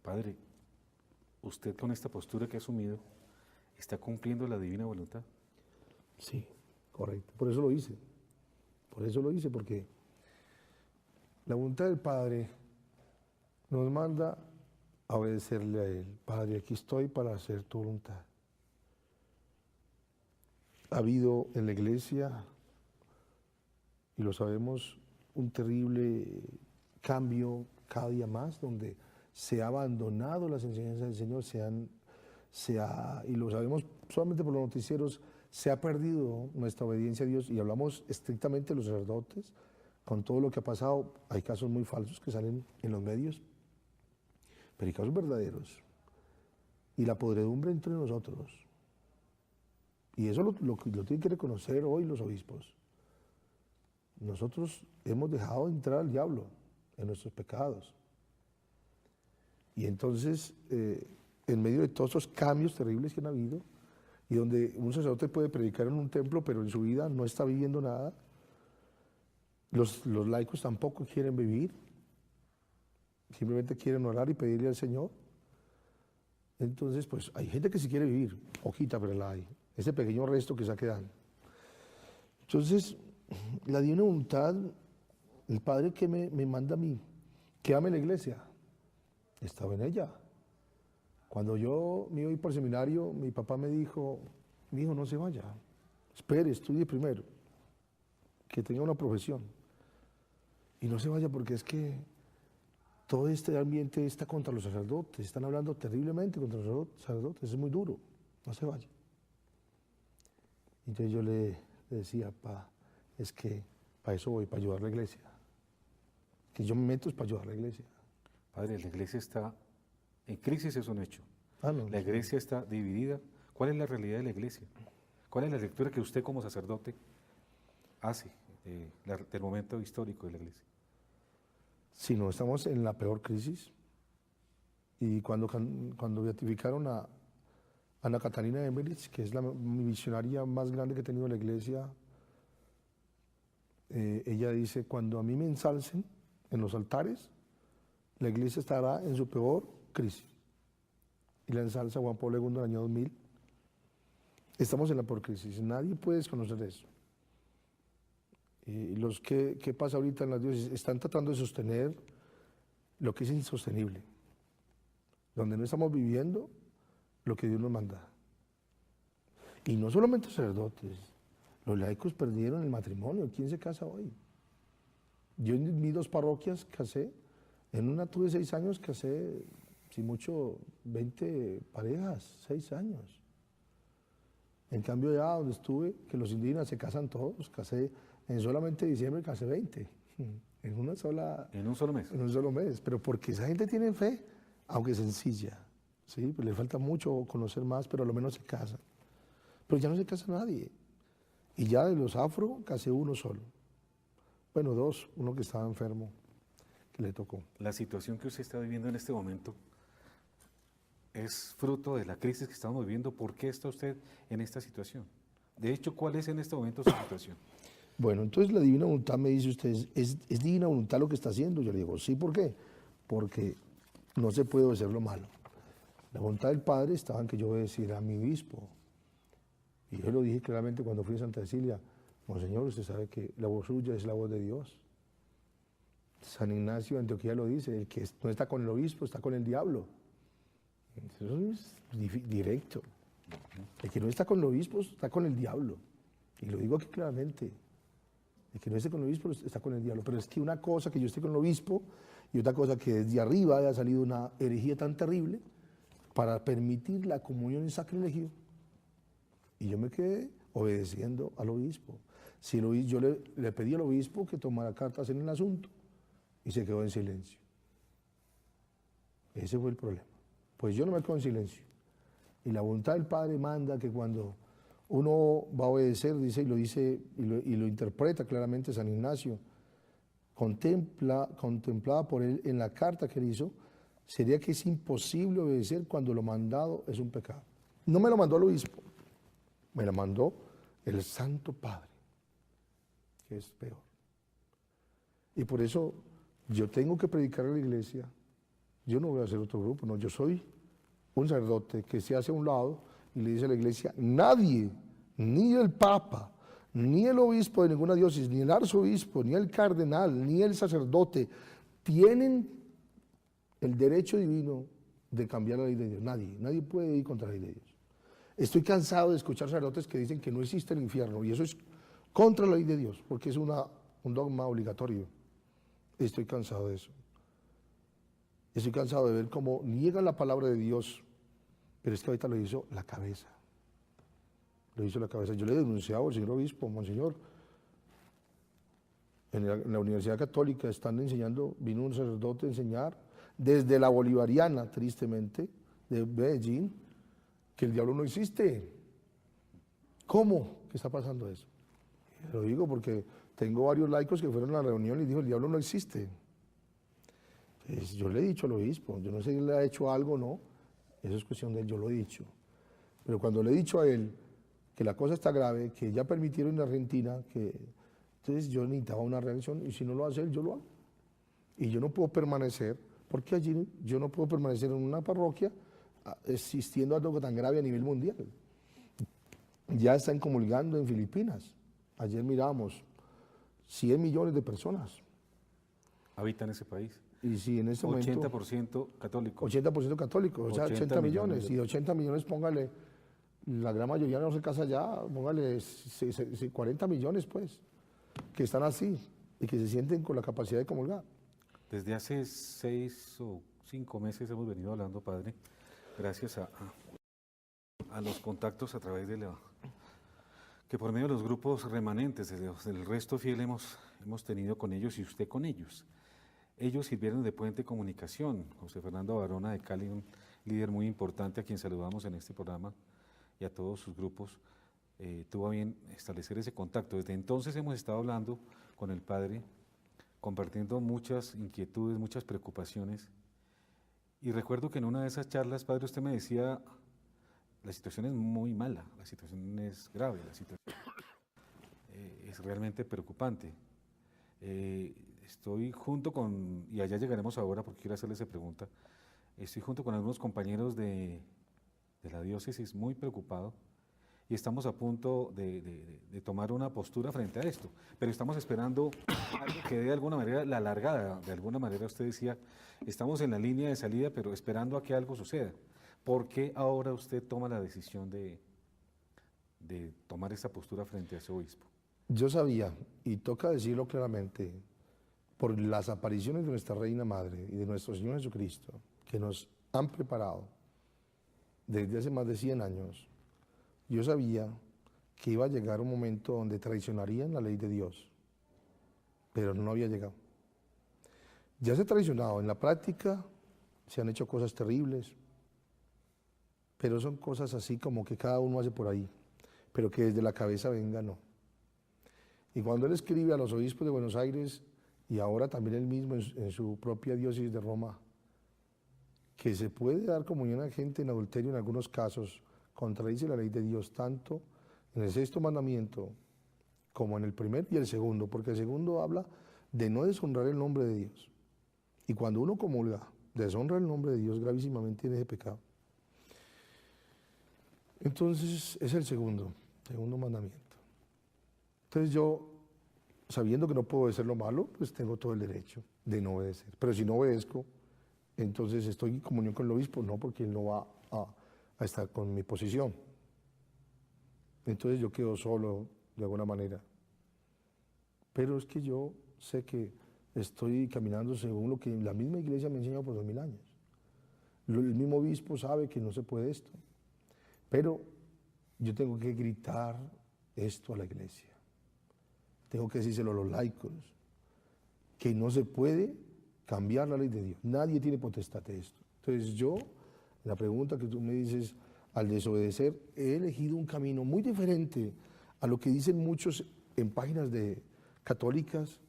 Padre, usted con esta postura que ha asumido, ¿está cumpliendo la divina voluntad? Sí, correcto. Por eso lo hice. Por eso lo hice, porque la voluntad del Padre nos manda a obedecerle a Él. Padre, aquí estoy para hacer tu voluntad. Ha habido en la iglesia, y lo sabemos, un terrible cambio cada día más, donde se ha abandonado las enseñanzas del Señor, y lo sabemos solamente por los noticieros, se ha perdido nuestra obediencia a Dios, y hablamos estrictamente de los sacerdotes, con todo lo que ha pasado. Hay casos muy falsos que salen en los medios, pero hay casos verdaderos, y la podredumbre entre nosotros. Y eso lo tienen que reconocer hoy los obispos. Nosotros hemos dejado entrar al diablo en nuestros pecados. Y entonces, en medio de todos esos cambios terribles que han habido, y donde un sacerdote puede predicar en un templo, pero en su vida no está viviendo nada, los laicos tampoco quieren vivir, simplemente quieren orar y pedirle al Señor. Entonces, pues hay gente que sí quiere vivir, poquita, pero la hay, ese pequeño resto que está quedando. Entonces, la divina voluntad, el Padre que me manda a mí, que ame la iglesia, estaba en ella. Cuando yo me iba a ir por el seminario, mi papá me dijo, mi hijo, no se vaya, espere, estudie primero, que tenga una profesión. Y no se vaya porque es que todo este ambiente está contra los sacerdotes, están hablando terriblemente contra los sacerdotes, es muy duro, no se vaya. Entonces yo le decía, pa, es que para eso voy, para ayudar a la iglesia. Que yo me meto es para ayudar a la iglesia. Padre, la iglesia está en crisis, es un hecho. No, La iglesia está dividida. ¿Cuál es la realidad de la iglesia? ¿Cuál es la lectura que usted como sacerdote hace del momento histórico de la iglesia? Si no, estamos en la peor crisis. Y cuando beatificaron a Ana Catalina Emmerich, que es la misionaria más grande que ha tenido la iglesia, ella dice, cuando a mí me ensalcen en los altares, la iglesia estará en su peor crisis. Y la ensalza Juan Pablo II en el año 2000. Estamos en la peor crisis, nadie puede desconocer eso. Y los que pasa ahorita en las diócesis están tratando de sostener lo que es insostenible, donde no estamos viviendo lo que Dios nos manda. Y no solamente sacerdotes, los laicos perdieron el matrimonio. ¿Quién se casa hoy? Yo en mis 2 parroquias casé, en una tuve 6 años, casé, si mucho, 20 parejas, 6 años. En cambio ya donde estuve, que los indígenas se casan todos, casé en solamente diciembre, casé 20, en una sola... ¿En un solo mes? En un solo mes, pero porque esa gente tiene fe, aunque sencilla, ¿sí? Pues le falta mucho conocer más, pero a lo menos se casan. Pero ya no se casa nadie. Y ya de los afro, casé uno solo. Bueno, 2, uno que estaba enfermo, que le tocó. La situación que usted está viviendo en este momento es fruto de la crisis que estamos viviendo. ¿Por qué está usted en esta situación? De hecho, ¿cuál es en este momento su situación? Bueno, entonces la divina voluntad, me dice usted, ¿es divina voluntad lo que está haciendo? Yo le digo, sí, ¿por qué? Porque no se puede obedecer lo malo. La voluntad del Padre estaba en que yo obedeciera a mi obispo. Y yo lo dije claramente cuando fui a Santa Cecilia, Monseñor, usted sabe que la voz suya es la voz de Dios. San Ignacio de Antioquía lo dice, el que no está con el obispo está con el diablo. Eso es directo. El que no está con el obispo está con el diablo. Y lo digo aquí claramente. El que no esté con el obispo está con el diablo. Pero es que una cosa que yo esté con el obispo y otra cosa que desde arriba haya salido una herejía tan terrible para permitir la comunión en sacrilegio. Y yo me quedé obedeciendo al obispo. Yo le pedí al obispo que tomara cartas en el asunto y se quedó en silencio. Ese fue el problema. Pues yo no me quedo en silencio. Y la voluntad del Padre manda que cuando uno va a obedecer, dice y lo interpreta claramente San Ignacio, contemplada por él en la carta que él hizo, sería que es imposible obedecer cuando lo mandado es un pecado. No me lo mandó el obispo, me lo mandó el Santo Padre, que es peor. Y por eso yo tengo que predicar a la iglesia, yo no voy a hacer otro grupo, no, yo soy un sacerdote que se hace a un lado y le dice a la iglesia, nadie, ni el papa, ni el obispo de ninguna diócesis, ni el arzobispo, ni el cardenal, ni el sacerdote, tienen el derecho divino de cambiar la ley de Dios. Nadie puede ir contra la ley de Dios. Estoy cansado de escuchar sacerdotes que dicen que no existe el infierno, y eso es contra la ley de Dios, porque es un dogma obligatorio. Estoy cansado de eso. Estoy cansado de ver cómo niegan la palabra de Dios, pero es que ahorita lo hizo la cabeza. Lo hizo la cabeza. Yo le he denunciado al señor obispo, monseñor, en la Universidad Católica están enseñando, vino un sacerdote a enseñar, desde la bolivariana, tristemente, de Medellín, que el diablo no existe. ¿Cómo? ¿Qué está pasando eso? Lo digo porque tengo varios laicos que fueron a la reunión y dijo, el diablo no existe. Pues yo le he dicho al obispo, yo no sé si le ha hecho algo o no, eso es cuestión de él, yo lo he dicho. Pero cuando le he dicho a él que la cosa está grave, que ya permitieron en Argentina, entonces yo necesitaba una reacción, y si no lo hace él, yo lo hago. Y yo no puedo permanecer, porque allí yo no puedo permanecer en una parroquia existiendo algo tan grave a nivel mundial. Ya están comulgando en Filipinas. Ayer miramos 100 millones de personas. Habitan ese país. Y si en este momento... 80% católicos. 80% católicos, o sea, 80 millones. millones. Y de 80 millones, póngale, la gran mayoría no se casa ya, póngale 40 millones, pues, que están así y que se sienten con la capacidad de comulgar. Desde hace 6 o 5 meses hemos venido hablando, padre, gracias a los contactos a través de que por medio de los grupos remanentes, del resto fiel hemos tenido con ellos y usted con ellos. Ellos sirvieron de puente de comunicación. José Fernando Barona de Cali, un líder muy importante a quien saludamos en este programa, y a todos sus grupos, tuvo a bien establecer ese contacto. Desde entonces hemos estado hablando con el padre, compartiendo muchas inquietudes, muchas preocupaciones. Y recuerdo que en una de esas charlas, padre, usted me decía, la situación es muy mala, la situación es grave, la situación es realmente preocupante. Estoy junto con, y allá llegaremos ahora porque quiero hacerle esa pregunta, estoy junto con algunos compañeros de la diócesis muy preocupado y estamos a punto de tomar una postura frente a esto, pero estamos esperando algo que dé de alguna manera la largada. De alguna manera usted decía, estamos en la línea de salida, pero esperando a que algo suceda. ¿Por qué ahora usted toma la decisión de tomar esta postura frente a ese obispo? Yo sabía, y toca decirlo claramente, por las apariciones de nuestra Reina Madre y de nuestro Señor Jesucristo, que nos han preparado desde hace más de 100 años, yo sabía que iba a llegar un momento donde traicionarían la ley de Dios, pero no había llegado. Ya se ha traicionado, en la práctica se han hecho cosas terribles, pero son cosas así como que cada uno hace por ahí, pero que desde la cabeza venga, no. Y cuando él escribe a los obispos de Buenos Aires, y ahora también él mismo en su propia diócesis de Roma, que se puede dar comunión a gente en adulterio en algunos casos, contradice la ley de Dios tanto en el 6º mandamiento como en el primer y el segundo, porque el segundo habla de no deshonrar el nombre de Dios. Y cuando uno comulga, deshonra el nombre de Dios gravísimamente en ese pecado. Entonces es el segundo mandamiento. Entonces yo, sabiendo que no puedo obedecer lo malo, pues tengo todo el derecho de no obedecer. Pero si no obedezco, entonces estoy en comunión con el obispo, no, porque él no va a estar con mi posición. Entonces yo quedo solo de alguna manera. Pero es que yo sé que estoy caminando según lo que la misma iglesia me ha enseñado por 2000 años. El mismo obispo sabe que no se puede esto. Pero yo tengo que gritar esto a la iglesia. Tengo que decírselo a los laicos, que no se puede cambiar la ley de Dios. Nadie tiene potestad de esto. Entonces yo, la pregunta que tú me dices, al desobedecer, he elegido un camino muy diferente a lo que dicen muchos en páginas católicas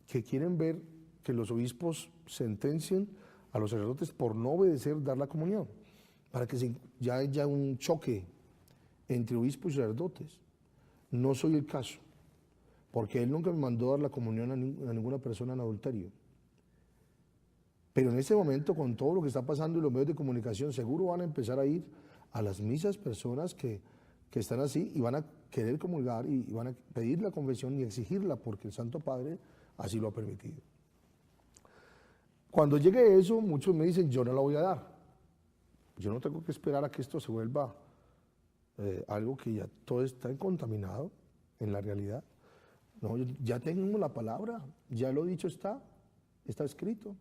que quieren ver que los obispos sentencien a los sacerdotes por no obedecer, dar la comunión, para que ya haya un choque entre obispos y sacerdotes. No soy el caso, porque él nunca me mandó dar la comunión a ninguna persona en adulterio. Pero en este momento, con todo lo que está pasando y los medios de comunicación, seguro van a empezar a ir a las misas personas que están así y van a querer comulgar y van a pedir la confesión y exigirla porque el Santo Padre así lo ha permitido. Cuando llegue eso, muchos me dicen, yo no la voy a dar. Yo no tengo que esperar a que esto se vuelva algo que ya todo está contaminado en la realidad. No, ya tengo la palabra, ya lo dicho está escrito,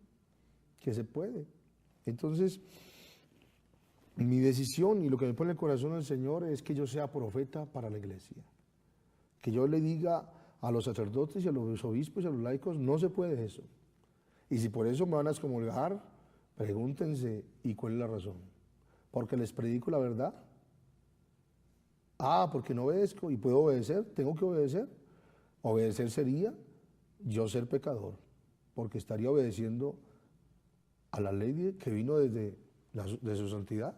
que se puede. Entonces, mi decisión y lo que me pone en el corazón el Señor es que yo sea profeta para la iglesia. Que yo le diga a los sacerdotes y a los obispos y a los laicos, no se puede eso. Y si por eso me van a excomulgar, pregúntense, ¿y cuál es la razón? ¿Porque les predico la verdad? Porque no obedezco y puedo obedecer, tengo que obedecer. Obedecer sería yo ser pecador, porque estaría obedeciendo a la ley que vino de su santidad,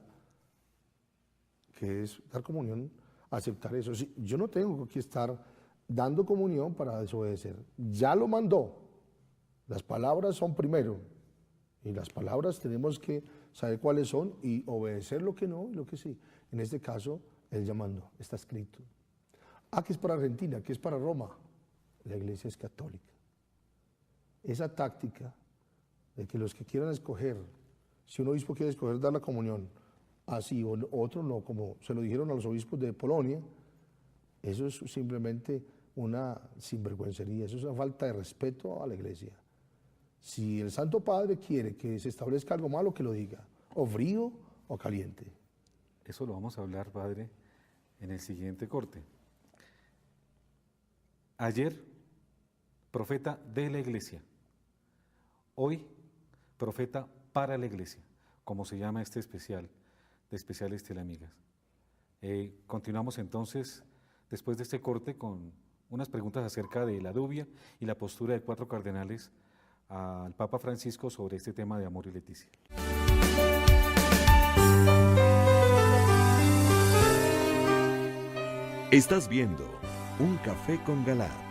que es dar comunión, aceptar eso. Sí, yo no tengo que estar dando comunión para desobedecer. Ya lo mandó. Las palabras son primero. Y las palabras tenemos que saber cuáles son y obedecer lo que no y lo que sí. En este caso, Él ya mandó, está escrito. Que es para Argentina, que es para Roma. La iglesia es católica. Esa táctica de que los que quieran escoger, si un obispo quiere escoger dar la comunión, así o otro no, como se lo dijeron a los obispos de Polonia, eso es simplemente una sinvergüencería, eso es una falta de respeto a la iglesia. Si el Santo Padre quiere que se establezca algo malo, que lo diga, o frío o caliente. Eso lo vamos a hablar, Padre, en el siguiente corte. Ayer, profeta de la iglesia. Hoy, profeta para la iglesia, como se llama este especial, de especiales Teleamigas. Continuamos entonces, después de este corte, con unas preguntas acerca de la dubia y la postura de 4 cardenales al Papa Francisco sobre este tema de Amor y Leticia. Estás viendo Un Café con Galán.